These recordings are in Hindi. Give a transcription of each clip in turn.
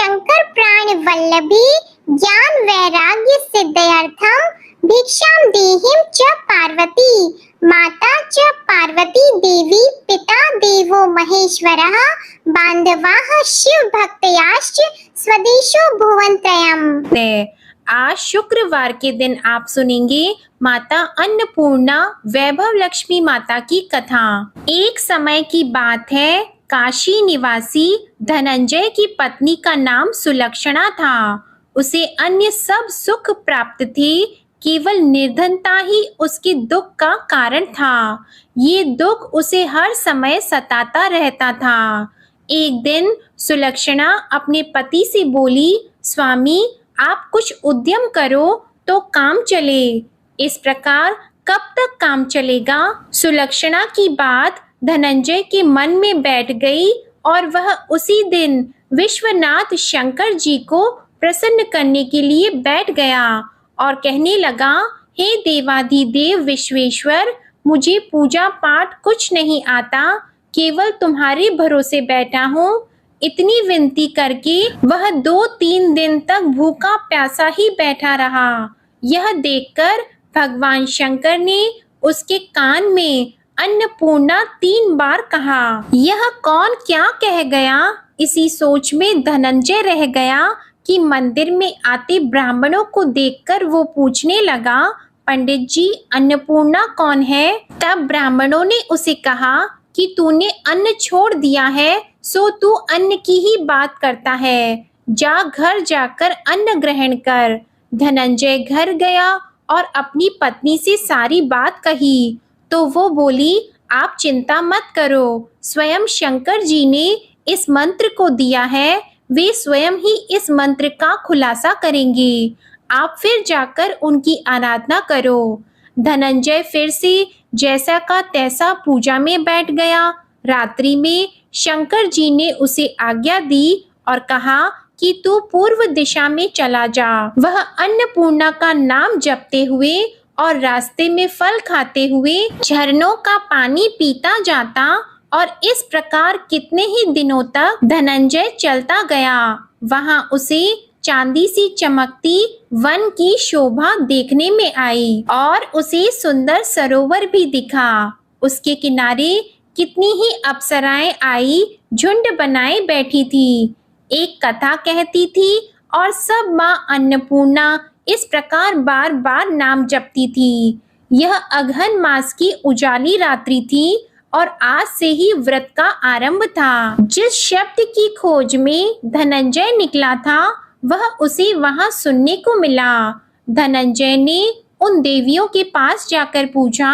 शंकर प्राण वल्लभी ज्ञान वैराग्य सिद्धयर्थम भिक्षाम देहिं च पार्वती माता च पार्वती देवी पिता देवो महेश्वरः बांधवाः शिव भक्तयाश्च स्वदेशो भुवनत्रयम्। आज शुक्रवार के दिन आप सुनेंगे माता अन्नपूर्णा वैभव लक्ष्मी माता की कथा। एक समय की बात है, काशी निवासी धनंजय की पत्नी का नाम सुलक्षणा था। उसे अन्य सब सुख प्राप्त थे, केवल निर्धनता ही उसके दुख का कारण था। ये दुख उसे हर समय सताता रहता था। एक दिन सुलक्षणा अपने पति से बोली, स्वामी आप कुछ उद्यम करो तो काम चले। इस प्रकार कब तक काम चलेगा? सुलक्षणा की बात धनंजय के मन में बैठ गई और वह उसी दिन विश्वनाथ शंकर जी को प्रसन्न करने के लिए बैठ गया और कहने लगा, हे देवाधिदेव विश्वेश्वर, मुझे पूजा पाठ कुछ नहीं आता, केवल तुम्हारे भरोसे बैठा हूँ। इतनी विनती करके वह 2-3 दिन तक भूखा प्यासा ही बैठा रहा। यह देखकर भगवान शंकर ने उसके कान में अन्नपूर्णा 3 बार कहा। यह कौन क्या कह गया? इसी सोच में धनंजय रह गया कि मंदिर में आते ब्राह्मणों को देखकर वो पूछने लगा, पंडित जी अन्नपूर्णा कौन है? तब ब्राह्मणों ने उसे कहा कि तूने अन्न छोड़ दिया है, सो तू अन्न की ही बात करता है। जा घर जाकर अन्न ग्रहण कर। धनंजय घर गया और अपनी पत्नी से सारी बात कही तो वो बोली, आप चिंता मत करो, स्वयं शंकर जी ने इस मंत्र को दिया है, वे स्वयं ही इस मंत्र का खुलासा करेंगे। आप फिर जाकर उनकी आराधना करो। धनंजय फिर से जैसा का तैसा पूजा में बैठ गया। रात्रि में शंकर जी ने उसे आज्ञा दी और कहा कि तू पूर्व दिशा में चला जा। वह अन्नपूर्णा का नाम जपते हुए और रास्ते में फल खाते हुए झरनों का पानी पीता जाता और इस प्रकार कितने ही दिनों तक धनंजय चलता गया। वहां उसे चांदी सी चमकती वन की शोभा देखने में आई और उसे सुंदर सरोवर भी दिखा। उसके किनारे कितनी ही अप्सराएं आई झुंड बनाए बैठी थी। एक कथा कहती थी और सब माँ अन्नपूर्णा इस प्रकार बार बार नाम जपती थी। यह अगहन मास की उजाली रात्रि थी और आज से ही व्रत का आरंभ था। जिस शब्द की खोज में धनंजय निकला था वह उसे वहां सुनने को मिला। धनंजय ने उन देवियों के पास जाकर पूछा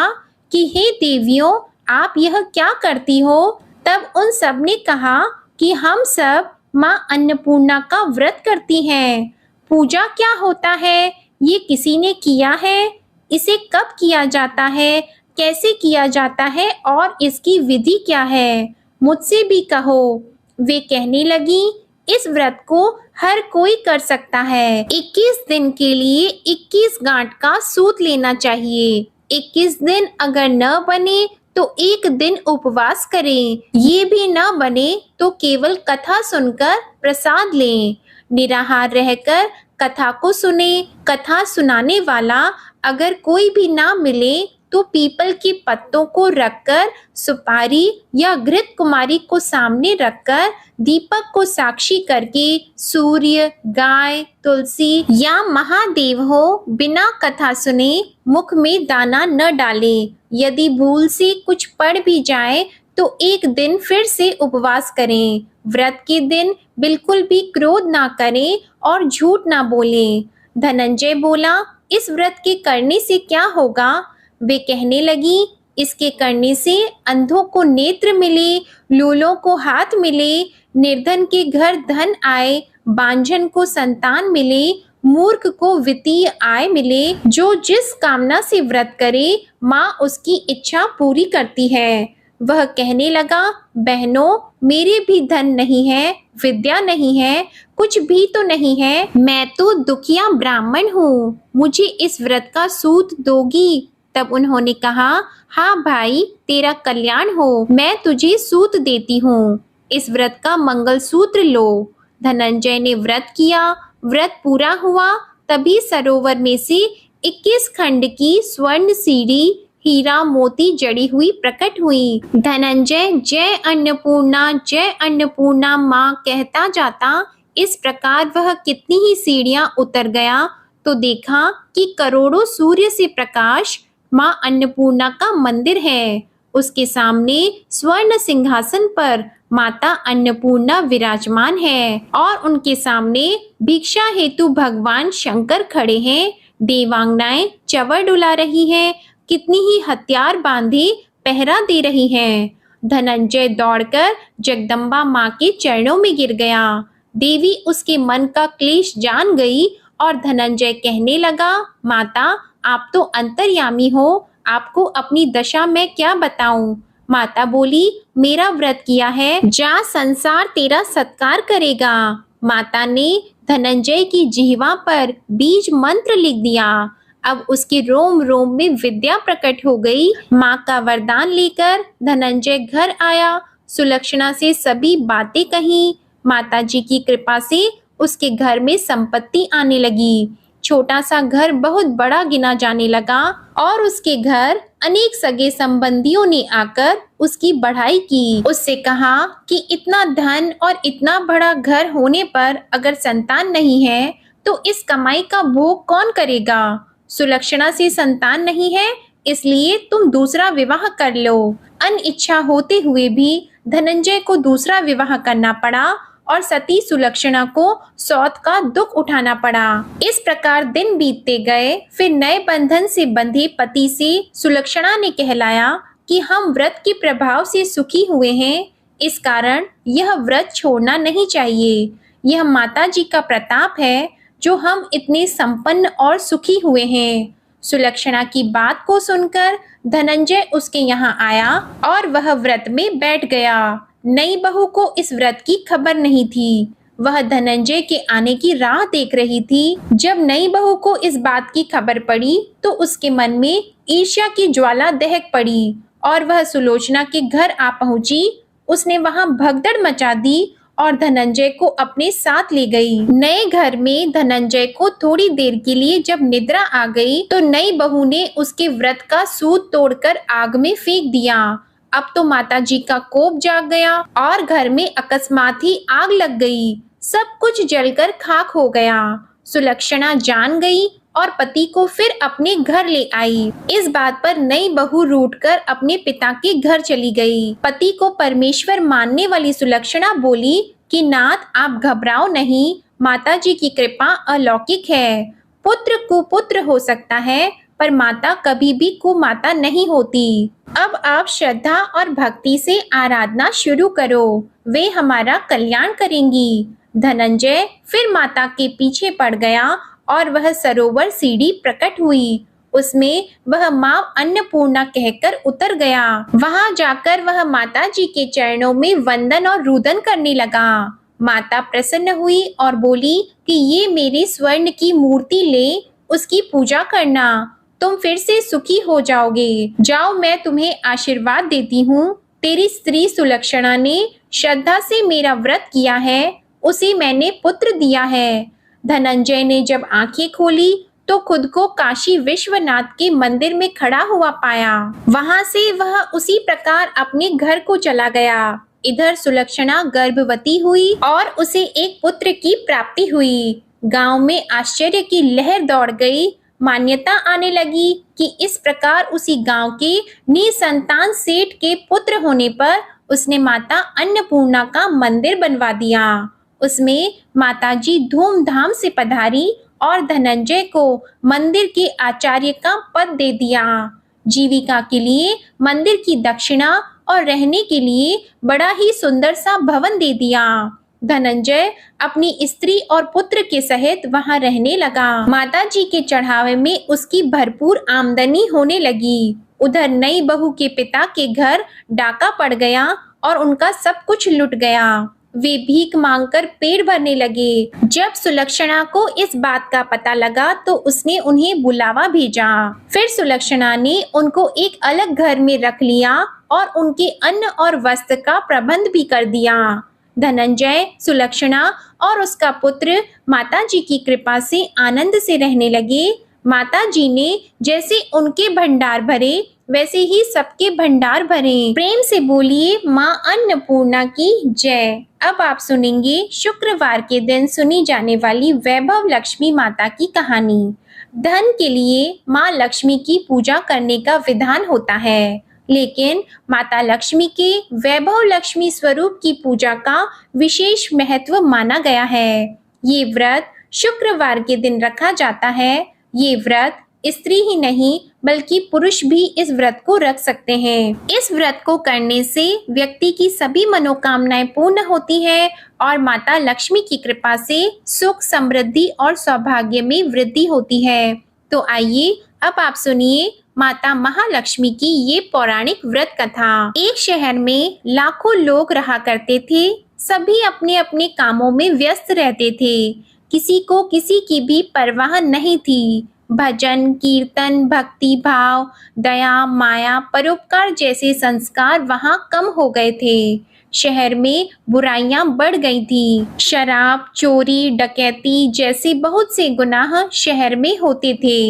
कि हे देवियों, आप यह क्या करती हो? तब उन सब ने कहा कि हम सब माँ अन्नपूर्णा का व्रत करती हैं। पूजा क्या होता है, ये किसी ने किया है? इसे कब किया जाता है, कैसे किया जाता है और इसकी विधि क्या है? मुझसे भी कहो। वे कहने लगी, इस व्रत को हर कोई कर सकता है। 21 दिन के लिए 21 गांठ का सूत लेना चाहिए। 21 दिन अगर न बने तो एक दिन उपवास करें। ये भी न बने तो केवल कथा सुनकर प्रसाद लें। निराहार रहकर कथा को सुने। कथा सुनाने वाला अगर कोई भी ना मिले तो पीपल के पत्तों को रखकर सुपारी या घृत कुमारी को सामने रखकर दीपक को साक्षी करके सूर्य, गाय, तुलसी या महादेव हो बिना कथा सुने मुख में दाना न डाले। यदि भूल से कुछ पड़ भी जाए तो एक दिन फिर से उपवास करें। व्रत के दिन बिल्कुल भी क्रोध ना करें और झूठ ना बोलें। धनंजय बोला, इस व्रत के करने से क्या होगा? वे कहने लगी, इसके करने से अंधों को नेत्र मिले, लूलों को हाथ मिले, निर्धन के घर धन आए, बांझन को संतान मिले, मूर्ख को वित्तीय आय मिले। जो जिस कामना से व्रत करे माँ उसकी इच्छा पूरी करती है। वह कहने लगा, बहनों, मेरे भी धन नहीं है, विद्या नहीं है, कुछ भी तो नहीं है। मैं तो दुखिया ब्राह्मण हूँ, मुझे इस व्रत का सूत दोगी? तब उन्होंने कहा, हाँ भाई, तेरा कल्याण हो, मैं तुझे सूत देती हूँ। इस व्रत का मंगल सूत्र लो। धनंजय ने व्रत किया। व्रत पूरा हुआ तभी सरोवर में से 21 खंड की स्वर्ण सीढ़ी हीरा मोती जड़ी हुई प्रकट हुई। धनंजय जय अन्नपूर्णा माँ कहता जाता इस प्रकार वह कितनी ही सीढ़ियां उतर गया तो देखा कि करोड़ों सूर्य से प्रकाश माँ अन्नपूर्णा का मंदिर है। उसके सामने स्वर्ण सिंहासन पर माता अन्नपूर्णा विराजमान है और उनके सामने भिक्षा हेतु भगवान शंकर खड़े हैं। देवांगनाएं चवर डुला रही हैं, कितनी ही हथियार बांधे पहरा दे रही हैं। धनंजय दौड़कर जगदम्बा माँ के चरणों में गिर गया। देवी उसके मन का क्लेश जान गई और धनंजय कहने लगा, माता आप तो अंतर्यामी हो, आपको अपनी दशा मैं क्या बताऊं। माता बोली, मेरा व्रत किया है, जा संसार तेरा सत्कार करेगा। माता ने धनंजय की जिह्वा पर बीज मंत्र लिख दिया। अब उसके रोम रोम में विद्या प्रकट हो गई। माँ का वरदान लेकर धनंजय घर आया। सुलक्षणा से सभी बातें कही। माताजी की कृपा से उसके घर में संपत्ति आने लगी। छोटा सा घर बहुत बड़ा गिना जाने लगा और उसके घर अनेक सगे संबंधियों ने आकर उसकी बढ़ाई की। उससे कहा कि इतना धन और इतना बड़ा घर होने पर अगर संतान नहीं है तो इस कमाई का भोग कौन करेगा। सुलक्षणा से संतान नहीं है, इसलिए तुम दूसरा विवाह कर लो। अनिच्छा होते हुए भी धनंजय को दूसरा विवाह करना पड़ा और सती सुलक्षणा को सौत का दुख उठाना पड़ा। इस प्रकार दिन बीतते गए। फिर नए बंधन से बंधे पति से सुलक्षणा ने कहलाया कि हम व्रत के प्रभाव से सुखी हुए हैं, इस कारण यह व्रत छोड़ना नहीं चाहिए। यह माता जी का प्रताप है जो हम इतने संपन्न और सुखी हुए हैं। सुलक्षणा की बात को सुनकर धनंजय उसके यहाँ आया और वह व्रत में बैठ गया। नई बहू को इस व्रत की खबर नहीं थी। वह धनंजय के आने की राह देख रही थी। जब नई बहू को इस बात की खबर पड़ी तो उसके मन में ईर्ष्या की ज्वाला दहक पड़ी और वह सुलोचना के घर आ पहुंची। उसने वहां भगदड़ मचा दी और धनंजय को अपने साथ ले गई। नए घर में धनंजय को थोड़ी देर के लिए जब निद्रा आ गई तो नई बहू ने उसके व्रत का सूत तोड़कर आग में फेंक दिया। अब तो माताजी का कोप जाग गया और घर में अकस्मात ही आग लग गई। सब कुछ जलकर खाक हो गया। सुलक्षणा जान गई और पति को फिर अपने घर ले आई। इस बात पर नई बहू रूठकर अपने पिता के घर चली गई। पति को परमेश्वर मानने वाली सुलक्षणा बोली कि नाथ आप घबराओ नहीं, माताजी की कृपा अलौकिक है। पुत्र कुपुत्र हो सकता है पर माता कभी भी कुमाता नहीं होती। अब आप श्रद्धा और भक्ति से आराधना शुरू करो, वे हमारा कल्याण करेंगी। धनंजय फिर माता के पीछे पड़ गया और वह सरोवर सीढ़ी प्रकट हुई। उसमें वह माँ अन्नपूर्णा कहकर उतर गया। वहां जाकर वह माता जी के चरणों में वंदन और रुदन करने लगा। माता प्रसन्न हुई और बोली कि ये मेरी स्वर्ण की मूर्ति ले, उसकी पूजा करना, तुम फिर से सुखी हो जाओगे। जाओ मैं तुम्हें आशीर्वाद देती हूँ। तेरी स्त्री सुलक्षणा ने श्रद्धा से मेरा व्रत किया है, उसे मैंने पुत्र दिया है। धनंजय ने जब आंखें खोली तो खुद को काशी विश्वनाथ के मंदिर में खड़ा हुआ पाया। वहां से वह उसी प्रकार अपने घर को चला गया। इधर सुलक्षणा गर्भवती हुई और उसे एक पुत्र की प्राप्ति हुई। गांव में आश्चर्य की लहर दौड़ गई। मान्यता आने लगी कि इस प्रकार उसी गांव के निसंतान सेठ के पुत्र होने पर उसने माता अन्नपूर्णा का मंदिर बनवा दिया। उसमें माताजी धूमधाम से पधारी और धनंजय को मंदिर के आचार्य का पद दे दिया। जीविका के लिए मंदिर की दक्षिणा और रहने के लिए बड़ा ही सुंदर सा भवन दे दिया। धनंजय अपनी स्त्री और पुत्र के सहित वहां रहने लगा। माताजी के चढ़ावे में उसकी भरपूर आमदनी होने लगी। उधर नई बहू के पिता के घर डाका पड़ गया और उनका सब कुछ लुट गया। वे भीख मांगकर पेट भरने लगे। जब सुलक्षणा को इस बात का पता लगा तो उसने उन्हें बुलावा भेजा। फिर सुलक्षणा ने उनको एक अलग घर में रख लिया और उनके अन्न और वस्त्र का प्रबंध भी कर दिया। धनंजय, सुलक्षणा और उसका पुत्र माता जी की कृपा से आनंद से रहने लगे। माता जी ने जैसे उनके भंडार भरे वैसे ही सबके भंडार भरे। प्रेम से बोलिए माँ अन्नपूर्णा की जय। अब आप सुनेंगे शुक्रवार के दिन सुनी जाने वाली वैभव लक्ष्मी माता की कहानी। धन के लिए माँ लक्ष्मी की पूजा करने का विधान होता है, लेकिन माता लक्ष्मी के वैभव लक्ष्मी स्वरूप की पूजा का विशेष महत्व माना गया है। ये व्रत शुक्रवार के दिन रखा जाता है। ये व्रत स्त्री ही नहीं बल्कि पुरुष भी इस व्रत को रख सकते हैं। इस व्रत को करने से व्यक्ति की सभी मनोकामनाएं पूर्ण होती है और माता लक्ष्मी की कृपा से सुख, समृद्धि और सौभाग्य में वृद्धि होती है। तो आइए अब आप सुनिए माता महालक्ष्मी की ये पौराणिक व्रत कथा। एक शहर में लाखों लोग रहा करते थे। सभी अपने अपने कामों में व्यस्त रहते थे। किसी को किसी की भी परवाह नहीं थी। भजन, कीर्तन, भक्ति भाव, दया, माया, परोपकार जैसे संस्कार वहाँ कम हो गए थे। शहर में बुराइयां बढ़ गई थी। शराब, चोरी, डकैती जैसे बहुत से गुनाह शहर में होते थे।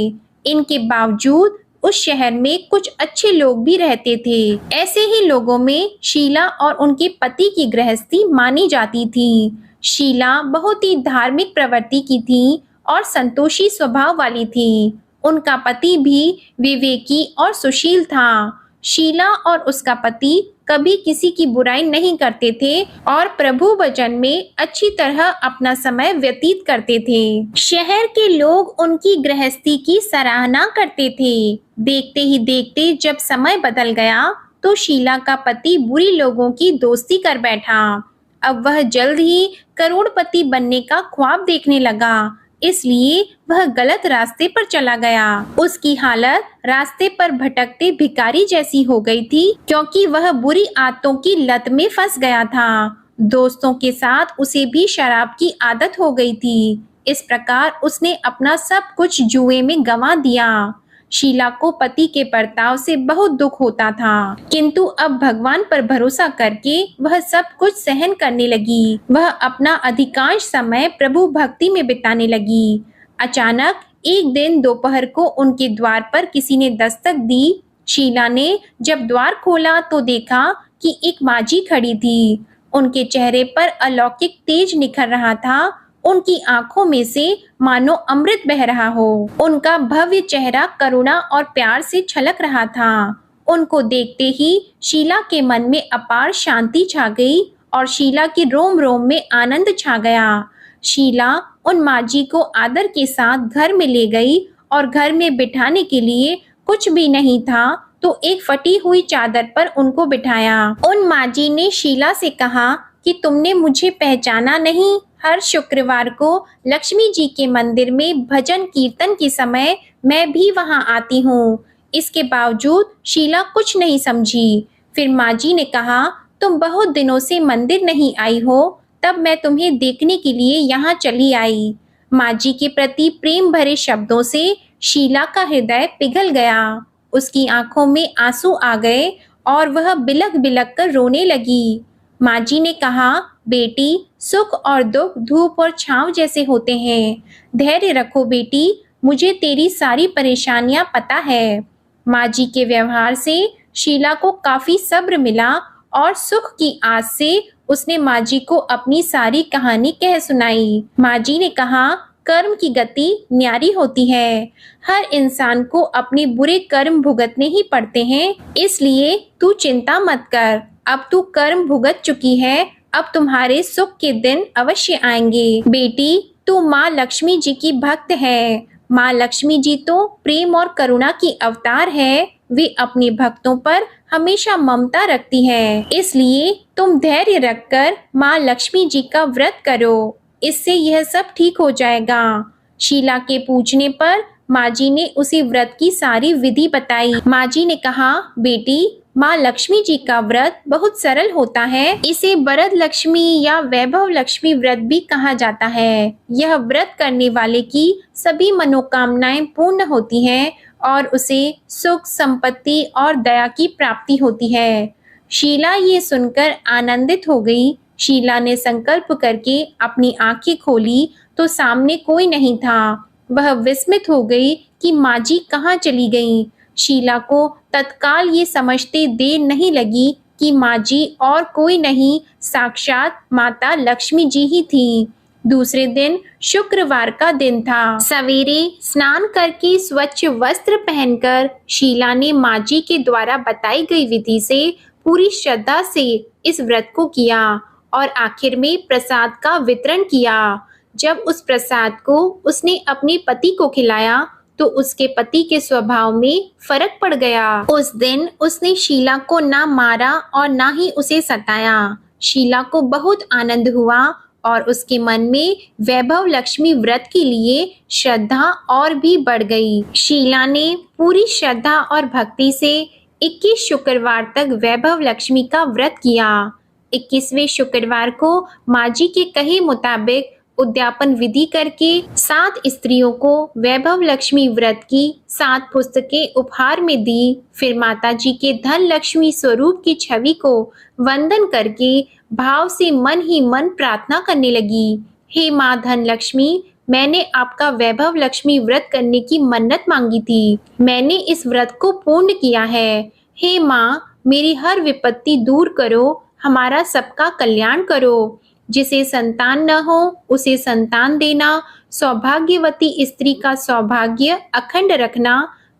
इनके बावजूद उस शहर में कुछ अच्छे लोग भी रहते थे। ऐसे ही लोगों में शीला और उनके पति की गृहस्थी मानी जाती थी। शीला बहुत ही धार्मिक प्रवृत्ति की थी और संतोषी स्वभाव वाली थी। उनका पति भी विवेकी और सुशील था। शीला और उसका पति कभी किसी की बुराई नहीं करते थे और प्रभु भजन में अच्छी तरह अपना समय व्यतीत करते थे। शहर के लोग उनकी गृहस्थी की सराहना करते थे। देखते ही देखते जब समय बदल गया तो शीला का पति बुरी लोगों की दोस्ती कर बैठा। अब वह जल्द ही करोड़पति बनने का ख्वाब देखने लगा, इसलिए वह गलत रास्ते पर चला गया। उसकी हालत रास्ते पर भटकते भिखारी जैसी हो गई थी, क्योंकि वह बुरी आदतों की लत में फंस गया था। दोस्तों के साथ उसे भी शराब की आदत हो गई थी। इस प्रकार उसने अपना सब कुछ जुए में गंवा दिया। शीला को पति के बर्ताव से बहुत दुख होता था, किंतु अब भगवान पर भरोसा करके वह सब कुछ सहन करने लगी। वह अपना अधिकांश समय प्रभु भक्ति में बिताने लगी। अचानक एक दिन दोपहर को उनके द्वार पर किसी ने दस्तक दी। शीला ने जब द्वार खोला तो देखा कि एक माजी खड़ी थी। उनके चेहरे पर अलौकिक तेज निखर रहा था। उनकी आंखों में से मानो अमृत बह रहा हो। उनका भव्य चेहरा करुणा और प्यार से छलक रहा था। उनको देखते ही शीला के मन में अपार शांति छा गई और शीला के रोम रोम में आनंद छा गया। शीला उन माजी को आदर के साथ घर में ले गई और घर में बिठाने के लिए कुछ भी नहीं था तो एक फटी हुई चादर पर उनको बिठाया। उन माजी ने शीला से कहा कि तुमने मुझे पहचाना नहीं। हर शुक्रवार को लक्ष्मी जी के मंदिर में भजन कीर्तन के समय मैं भी वहां आती हूँ। इसके बावजूद शीला कुछ नहीं समझी। फिर माँ जी ने कहा, तुम बहुत दिनों से मंदिर नहीं आई हो, तब मैं तुम्हें देखने के लिए यहाँ चली आई। माँ जी के प्रति प्रेम भरे शब्दों से शीला का हृदय पिघल गया। उसकी आंखों में आंसू आ गए और वह बिलख बिलख कर रोने लगी। माँ जी ने कहा, बेटी, सुख और दुख धूप और छांव जैसे होते हैं। धैर्य रखो बेटी, मुझे तेरी सारी परेशानियां पता है। माँ जी के व्यवहार से शीला को काफी सब्र मिला और सुख की आस से उसने माँ जी को अपनी सारी कहानी कह सुनाई। माँ जी ने कहा, कर्म की गति न्यारी होती है। हर इंसान को अपने बुरे कर्म भुगतने ही पड़ते हैं, इसलिए तू चिंता मत कर। अब तू कर्म भुगत चुकी है, अब तुम्हारे सुख के दिन अवश्य आएंगे। बेटी, तू माँ लक्ष्मी जी की भक्त है। माँ लक्ष्मी जी तो प्रेम और करुणा की अवतार है। वे अपने भक्तों पर हमेशा ममता रखती है, इसलिए तुम धैर्य रखकर माँ लक्ष्मी जी का व्रत करो। इससे यह सब ठीक हो जाएगा। शीला के पूछने पर माँ जी ने उसे व्रत की सारी विधि बताई। माँ जी ने कहा, बेटी, माँ लक्ष्मी जी का व्रत बहुत सरल होता है। इसे वरद लक्ष्मी या वैभव लक्ष्मी व्रत भी कहा जाता है। यह व्रत करने वाले की सभी मनोकामनाएं पूर्ण होती हैं और उसे सुख, संपत्ति और दया की प्राप्ति होती है। शीला ये सुनकर आनंदित हो गई। शीला ने संकल्प करके अपनी आंखें खोली तो सामने कोई नहीं था। वह विस्मित हो गई कि माँ जी कहाँ चली गईं। शीला को तत्काल ये समझते देर नहीं लगी कि माँ जी और कोई नहीं, साक्षात माता लक्ष्मी जी ही थी। दूसरे दिन शुक्रवार का दिन था। सवेरे स्नान करके स्वच्छ वस्त्र पहनकर शीला ने माँ जी के द्वारा बताई गई विधि से पूरी श्रद्धा से इस व्रत को किया और आखिर में प्रसाद का वितरण किया। जब उस प्रसाद को उसने अपने पति को खिलाया तो उसके पति के स्वभाव में फर्क पड़ गया। उस दिन उसने शीला को ना मारा और ना ही उसे सताया। शीला को बहुत आनंद हुआ और उसके मन में वैभव लक्ष्मी व्रत के लिए श्रद्धा और भी बढ़ गई। शीला ने पूरी श्रद्धा और भक्ति से 21 शुक्रवार तक वैभव लक्ष्मी का व्रत किया। 21वें शुक्रवार को माँ जी के कहे मुताबिक उद्यापन विधि करके 7 स्त्रियों को वैभव लक्ष्मी व्रत की 7 पुस्तकें उपहार में दी। फिर माता जी के धन लक्ष्मी स्वरूप की छवि को वंदन करके भाव से मन ही मन प्रार्थना करने लगी। हे माँ धन लक्ष्मी, मैंने आपका वैभव लक्ष्मी व्रत करने की मन्नत मांगी थी। मैंने इस व्रत को पूर्ण किया है। हे माँ, मेरी हर विपत्ति दूर करो, हमारा सबका कल्याण करो। जिसे संतान न हो उसे संतान देना, सौभाग्यवती स्त्री का सौभाग्य अखंड रखना,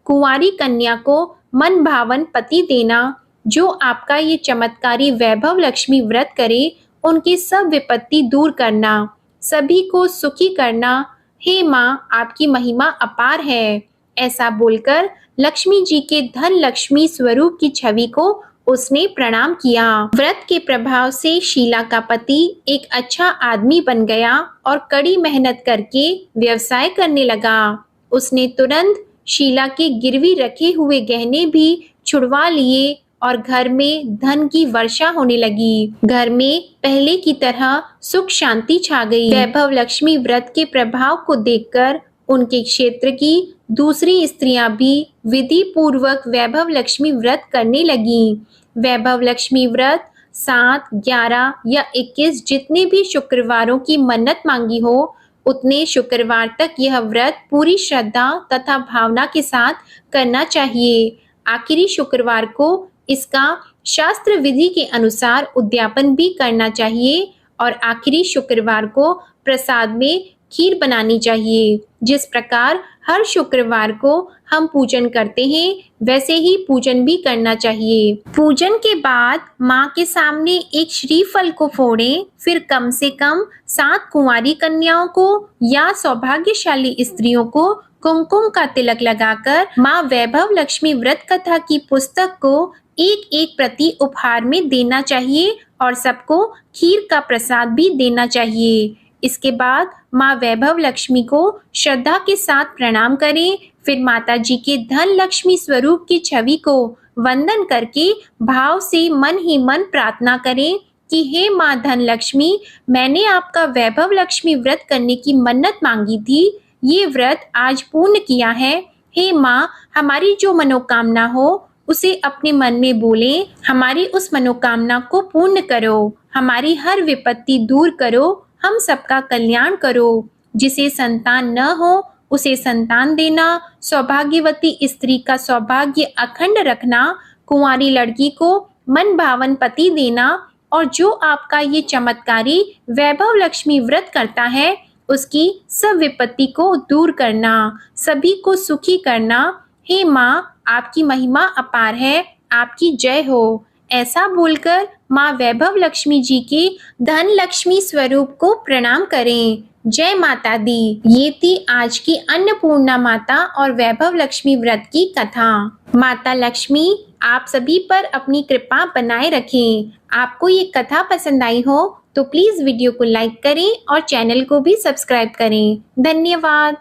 कुंवारी कन्या को मन भावन पति देना। जो आपका ये चमत्कारी वैभव लक्ष्मी व्रत करे उनकी सब विपत्ति दूर करना, सभी को सुखी करना। हे माँ, आपकी महिमा अपार है। ऐसा बोलकर लक्ष्मी जी के धन लक्ष्मी स्वरूप की छवि को उसने प्रणाम किया। व्रत के प्रभाव से शीला का पति एक अच्छा आदमी बन गया और कड़ी मेहनत करके व्यवसाय करने लगा। उसने तुरंत शीला के गिरवी रखे हुए गहने भी छुड़वा लिए और घर में धन की वर्षा होने लगी। घर में पहले की तरह सुख शांति छा गई। वैभव लक्ष्मी व्रत के प्रभाव को देखकर उनके क्षेत्र की दूसरी स्त्रियां भी विधि पूर्वक वैभव लक्ष्मी व्रत करने लगीं। वैभव लक्ष्मी व्रत 7, 11 या 21 जितने भी शुक्रवारों की मन्नत मांगी हो उतने शुक्रवार तक यह व्रत पूरी श्रद्धा तथा भावना के साथ करना चाहिए। आखिरी शुक्रवार को इसका शास्त्र विधि के अनुसार उद्यापन भी करना चाहिए और आखिरी शुक्रवार को प्रसाद में खीर बनानी चाहिए। जिस प्रकार हर शुक्रवार को हम पूजन करते हैं वैसे ही पूजन भी करना चाहिए। पूजन के बाद माँ के सामने एक श्रीफल को फोड़ें, फिर कम से कम 7 कुंवारी कन्याओं को या सौभाग्यशाली स्त्रियों को कुमकुम का तिलक लगाकर माँ वैभव लक्ष्मी व्रत कथा की पुस्तक को एक प्रति उपहार में देना चाहिए और सबको खीर का प्रसाद भी देना चाहिए। इसके बाद माँ वैभव लक्ष्मी को श्रद्धा के साथ प्रणाम करें। फिर माता जी के धन लक्ष्मी स्वरूप की छवि को वंदन करके भाव से मन ही मन प्रार्थना करें कि हे माँ धन लक्ष्मी, मैंने आपका वैभव लक्ष्मी व्रत करने की मन्नत मांगी थी, ये व्रत आज पूर्ण किया है। हे माँ, हमारी जो मनोकामना हो उसे अपने मन में बोलें। हमारी उस मनोकामना को पूर्ण करो, हमारी हर विपत्ति दूर करो, हम सबका कल्याण करो। जिसे संतान न हो उसे संतान देना, सौभाग्यवती स्त्री का सौभाग्य अखंड रखना, कुंवारी लड़की को मन भावन पति देना और जो आपका ये चमत्कारी वैभव लक्ष्मी व्रत करता है उसकी सब विपत्ति को दूर करना, सभी को सुखी करना। हे माँ, आपकी महिमा अपार है, आपकी जय हो। ऐसा बोलकर माँ वैभव लक्ष्मी जी के धन लक्ष्मी स्वरूप को प्रणाम करें। जय माता दी। ये थी आज की अन्नपूर्णा माता और वैभव लक्ष्मी व्रत की कथा। माता लक्ष्मी आप सभी पर अपनी कृपा बनाए रखें। आपको ये कथा पसंद आई हो तो प्लीज वीडियो को लाइक करें और चैनल को भी सब्सक्राइब करें। धन्यवाद।